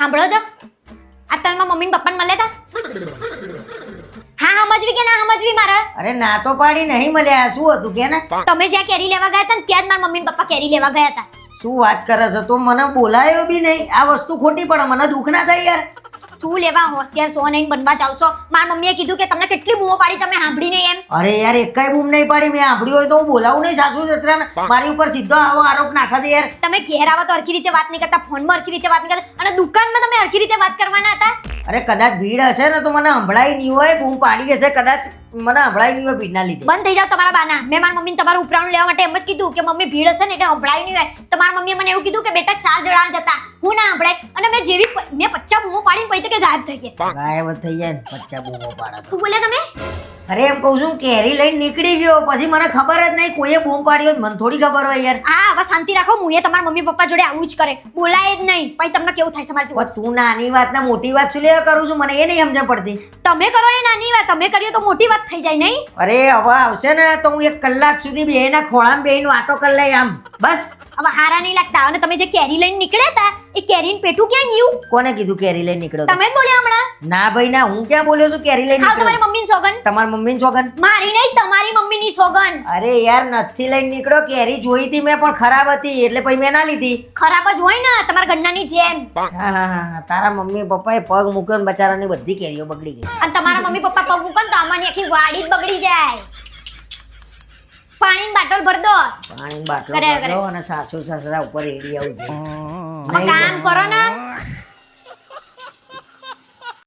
સાંભળો છો આ તમે મારા મમ્મી ને પપ્પાને મળ્યા હતા હા સમજવી કે ના સમજવી મારા અરે ના તો પાડી નહીં મળ્યા. શું હતું કે ને? તમે જ્યાં કેરી લેવા ગયા હતા ને ત્યાં જ મારા મમ્મી ને પપ્પા કેરી લેવા ગયા હતા. શું વાત કરે છે? તો મને બોલાયો બી નહીં. આ વસ્તુ ખોટી પડે, મને દુઃખ ના થાય યાર. શું લેવા હોશિયાર સો નહીં બનવા જાવ છો? મારા મમ્મીએ કીધું કે તમને કેટલી બૂમો પાડી તમે સાંભળી નહીં એમ. અરે યાર એકાય બૂમ નહીં પાડી. મેં સાંભળ્યું હોય તો હું બોલાવું નહીં સાસુ સસરાને. મારી ઉપર સીધો આવો આરોપ નાખે છે યાર. તમે ઘેર આવો તો હરખી રીતે વાત નહીં કરતા, ફોનમાં હરખી રીતે વાત નહીં કરતા, અને દુકાનમાં તમે હરખી રીતે વાત કરવાના હતા. અરે કદાચ ભીડ હશે ને તો મને સંભળાય નહીં હોય. બૂમ પાડી હશે કદાચ, મને સંભળાય નહીં હોય ભીડના લીધે. બંધ થઈ જાવ તમારા બાના. મેં મારા મમ્મીને તમારું ઉપરાણું લેવા માટે એમ જ કીધું કે મમ્મી ભીડ હશે ને એટલે સંભળાય નહીં હોય. તો મારા મમ્મીએ મને એવું કીધું કે બેટા 4 જણા જ હતા, હું ના સંભળાય. અને મેં 50 બૂમો પાડીને પછી તો કે ગાયબ થઈ ગયા. ગાયબ જ થઈ જાય ને 50 બૂમો પાડે. શું બોલ્યા તમે? અરે એમ કહું છું કેરી લઈને નીકળી ગયો, પછી મને ખબર જ નહીં કોઈએ બૂમ પાડ્યો. મને થોડી ખબર હોય યાર. હા હવે શાંતિ રાખો. હું એ તમારા મમ્મી પપ્પા જોડે આવું જ કરે, બોલાય જ નહીં. પછી તમને કેવું થાય સમાજ જોડે? તું નાની વાત ના મોટી વાત શું લેવા કરું છું? મને એ નહીં સમજણ પડતી. તમે કરો એ નાની વાત, તમે કરીએ તો મોટી વાત થઈ જાય નહીં? અરે હવે આવશે ને તો હું 1 કલાક સુધી બેના ખોળામાં બેહીને વાતો કરી લઈ આમ બસ. હવે હારા નહીં લાગતા. અને તમે જે કેરી લઈને નીકળ્યા હતા એ કેરીનું પેટું ક્યાં ગયું? કોને કીધું કેરી લઈને નીકળ્યો? તમે જ બોલ્યા હમણાં. ના ભાઈ ના, હું ક્યાં બોલ્યો છું કેરી લઈને ખાવ તમારી નીકળ્યો? મમ્મીની સોગન. તમારી મમ્મીની સોગન? મારી નહીં, તમારી મમ્મીની સોગન. અરે યાર નથી લઈને નીકળ્યો. કેરી જોઈ હતી મેં પણ ખરાબ હતી એટલે પછી મેં ના લીધી. ખરાબ જ હોય ને તમારા ગન્નાની જેમ. હા હા હા, તારા મમ્મી પપ્પાએ પગ મૂક્યો ને બચારાની બધી કેરીઓ બગડી ગઈ. અને તમારા મમ્મી પપ્પા પગ મૂકો ને તો અમારી આખી વાડી જ બગડી જાય. પાણીની બાટલ ભર દો. પાણીની બાટલો કરે, ભરો અને સાસુ સસરા ઉપર એડી આવું છે. હવે કામ કરો ને.